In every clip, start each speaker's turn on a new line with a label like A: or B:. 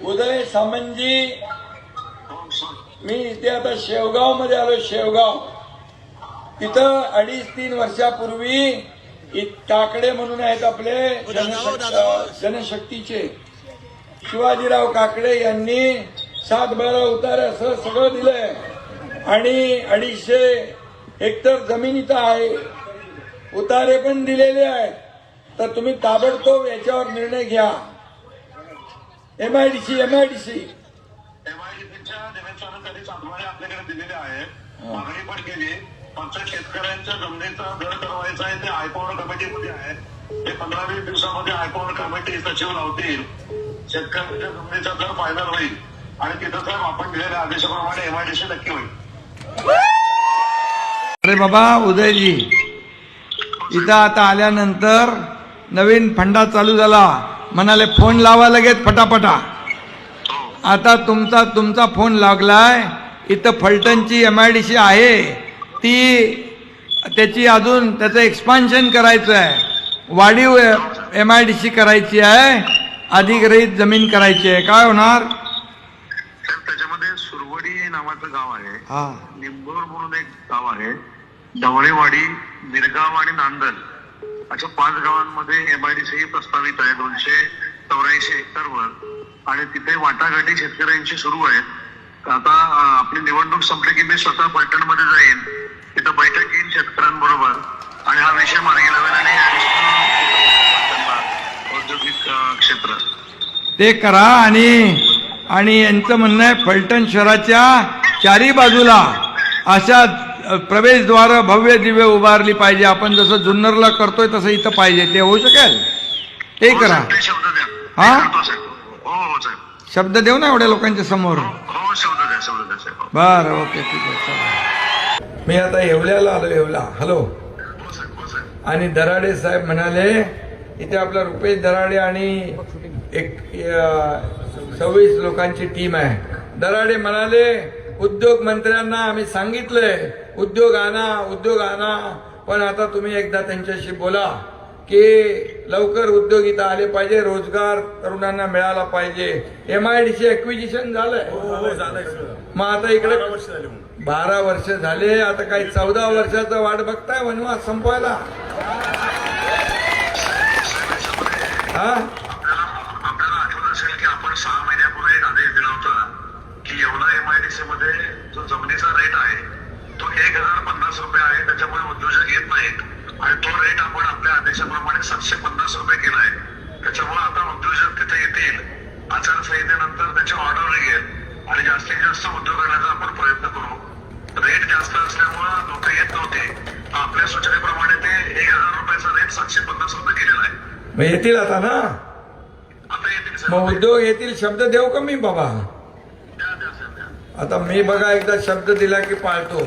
A: उदय सामंतजी, मी इथे आता शेवगाव मध्ये आलो. शेवगाव तिथं 2.5-3 वर्षापूर्वी काकडे म्हणून आहेत आपले जनशक्तीचे शिवाजीराव काकडे यांनी 7-12 उतारे असं सगळं दिलंय आणि 250 हेक्टर जमीन इथं आहे. उतारे पण दिलेले आहेत. तर तुम्ही ताबडतोब याच्यावर निर्णय घ्या. एमआयडीसी
B: आपल्याकडे दिलेले आहेत. मागणी पण केली. फक्त शेतकऱ्यांच्या जमिनीचा दर ठरवायचा आहे. ते हायपॉवर कमिटीमध्ये आहे. ते 15-20 दिवसामध्ये हायपॉवर कमिटी सचिव लावतील. शेतकऱ्यांच्या जमिनीचा दर फायनल होईल आणि तिथं साहेब आपण दिलेल्या आदेशाप्रमाणे एमआयडीसी नक्की होईल.
A: अरे बाबा उदयजी, इथं आता आल्यानंतर नवीन फंडा चालू झाला. म्हणाले फोन लावा लगेच फटाफटा. आता तुमचा फोन लागलाय. इथं फलटणची एमआयडीसी आहे ती त्याची अजून त्याचं एक्सपान्शन करायचं आहे. वाढीव एमआयडीसी करायची आहे. अधिग्रहित जमीन करायची आहे. काय होणार?
B: त्याच्यामध्ये सुरवडी नावाचं गाव आहे. निंबोर म्हणून एक गाव आहे. ढवळेवाडी, मिरगाव आणि नांदल अशा 5 गावांमध्ये एमआयडीसी प्रस्तावित आहे 284 हेक्टरवर आणि तिथे वाटाघाटी शेतकऱ्यांची सुरू आहेत. आता आपली निवडणूक संपली की मी स्वतः पलटणमध्ये जाईन. तिथं बैठक घेईन शेतकऱ्यांबरोबर आणि हा विषय मार्गी लावेल आणि औद्योगिक क्षेत्र
A: ते करा. आणि यांचं म्हणणं आहे फलटण शहराच्या 4ही बाजूला अशा प्रवेशद्वार भव्य दिव्य उभारली पाहिजे. आपण जसं जुन्नरला करतोय तसं इथं पाहिजे. ते होऊ शकेल? ते करा. हा, शब्द देऊ ना एवढ्या लोकांच्या समोर. बरं, ओके, ठीक आहे, चला. मी आता येवल्याला आलो. येवला, हॅलो. आणि दराडे साहेब म्हणाले इथे आपला रुपेश दराडे आणि एक 26 लोकांची टीम आहे. दराडे म्हणाले उद्योग मंत्र्यांना आम्ही सांगितलंय उद्योग आणा, पण आता तुम्ही एकदा त्यांच्याशी बोला की लवकर उद्योग इथं आले पाहिजे, रोजगार तरुणांना मिळाला पाहिजे. एमआयडीसी ऍक्विजिशन झालंय. मग आता इकडे 12 वर्ष झाले. आता काही 14 वर्षाचा वाट बघताय वनवास संपवायला? हा,
B: आपल्याला आठवत असेल की आपण 6 महिन्यापूर्वी एक आदेश दिला होता की एवढा एमआयडीसी मध्ये जो जमिनीचा रेट आहे तो 1050 रुपये आहे. त्याच्यामुळे उद्योजक येत नाहीत आणि तो रेट आपण आपल्या आदेशाप्रमाणे 750 रुपये केला आहे. त्याच्यामुळे आता उद्योजक तिथे येतील. आचारसंहितेनंतर त्याची ऑर्डर निघेल आणि जास्तीत जास्त उद्योग करण्याचा आपण प्रयत्न करू. रेट जास्त असल्यामुळे लोक येत नव्हते. आपल्या सूचनेप्रमाणे ते 1000 रुपयाचा रेट 750 रुपये केलेला आहे.
A: मग येतील आता ना?
B: आता येतील.
A: मग उद्योग येतील. शब्द देऊ का मी बाबा? आता मी बघा एकदा शब्द दिला की पाळतो.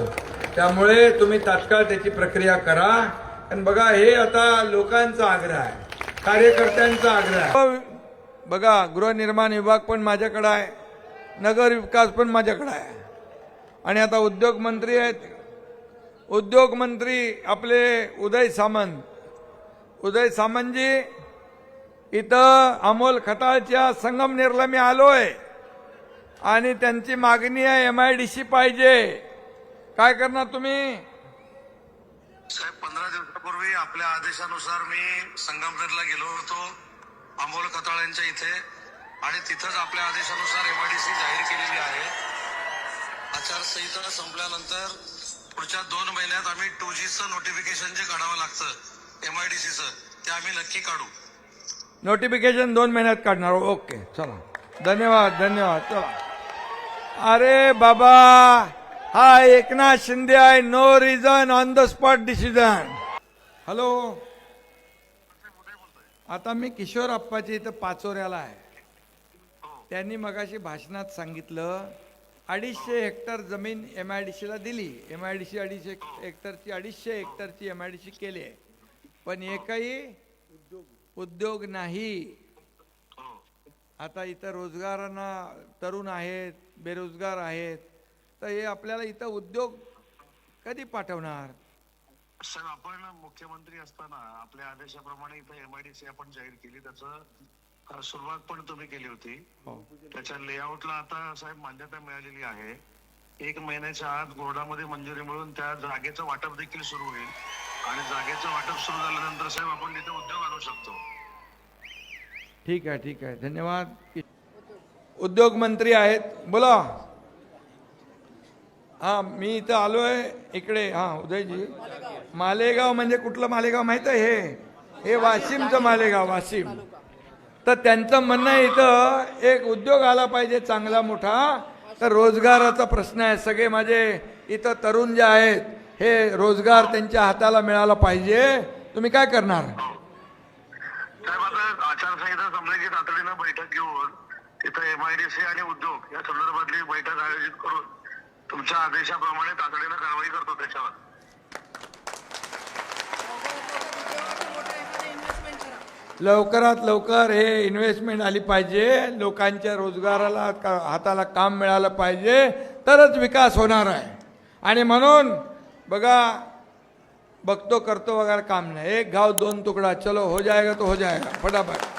A: त्यामुळे तुम्ही तात्काळ त्याची प्रक्रिया करा. आणि बघा हे आता लोकांचा आग्रह आहे, कार्यकर्त्यांचा आग्रह आहे. बघा गृहनिर्माण विभाग पण माझ्याकडे आहे, नगर विकास पण माझ्याकडे आहे आणि आता उद्योग मंत्री आहेत. उद्योग मंत्री आपले उदय सामंतजी इथं अमोल खताळच्या संगमनेरला मी आलोय आणि त्यांची मागणी आहे एमआयडीसी पाहिजे. काय करणार तुम्ही?
B: साहेब 15 दिवसापूर्वी आपल्या आदेशानुसार मी संगमनेरला गेलो होतो अमोल खताळ्यांच्या इथे आणि तिथंच आपल्या आदेशानुसार एमआयडीसी जाहीर केलेली आहे. आचारसंहिता संपल्यानंतर पुढच्या 2 महिन्यात आम्ही 2Gचं नोटिफिकेशन जे काढावं लागतं एमआयडीसीचं ते आम्ही नक्की काढू.
A: नोटिफिकेशन 2 महिन्यात काढणार. ओके, चला, धन्यवाद. चला. अरे बाबा, हा एकनाथ शिंदे आहे. No reason, on the spot decision. Hello, आता मी किशोर अप्पाच्या इथं पाचोऱ्याला आहे. त्यांनी मगाशी भाषणात सांगितलं 250 हेक्टर जमीन एमआयडीसीला दिली. एमआयडीसी 250 हेक्टरची एमआयडीसी केली आहे, पण एकही उद्योग नाही. आता इथं रोजगारांना तरुण आहेत, बेरोजगार आहेत, तर हे आपल्याला इथं उद्योग कधी पाठवणार?
B: सर, आपण मुख्यमंत्री असताना आपल्या आदेशाप्रमाणे इथं एमआयडीसी आपण जाहीर केली. त्याचं सुरुवात पण तुम्ही केली होती.
A: हो.
B: त्याच्या लेआउटला आता साहेब मान्यता मिळालेली आहे. 1 महिन्याच्या आत बोर्डामध्ये मंजुरी मिळून त्या जागेचं वाटप देखील सुरू होईल आणि जागेचं वाटप सुरू झाल्यानंतर साहेब आपण तिथे उद्योग आणू शकतो.
A: ठीक आहे, ठीक आहे, धन्यवाद. उद्योग मंत्री आहेत, बोला. हां, मी इथं आलो आहे इकडे. हां, उदयजी. मालेगाव म्हणजे कुठलं मालेगाव माहीत आहे? हे वाशिमचं मालेगाव, वाशिम. तर त्यांचं म्हणणं आहे इथं एक उद्योग आला पाहिजे चांगला मोठा, तर रोजगाराचा प्रश्न आहे. सगळे माझे इथं तरुण जे आहेत हे रोजगार त्यांच्या हाताला मिळाला पाहिजे. तुम्ही काय करणार?
B: साहेब आता आचारसंहिता संपल्याची तातडीनं बैठक घेऊन तिथं MIDC आणि उद्योग या संदर्भातली बैठक आयोजित करून तुमच्या आदेशाप्रमाणे तातडीनं कारवाई करतो त्याच्यावर.
A: लवकरात लवकर हे इन्व्हेस्टमेंट आली पाहिजे, लोकांच्या रोजगाराला हाताला काम मिळालं पाहिजे, तरच विकास होणार आहे. आणि म्हणून बघा, बघतो करतो वगैरे काम नाही. एक घाव दोन तुकडा, चलो हो जाएगा तो हो जाएगा, फटाफट.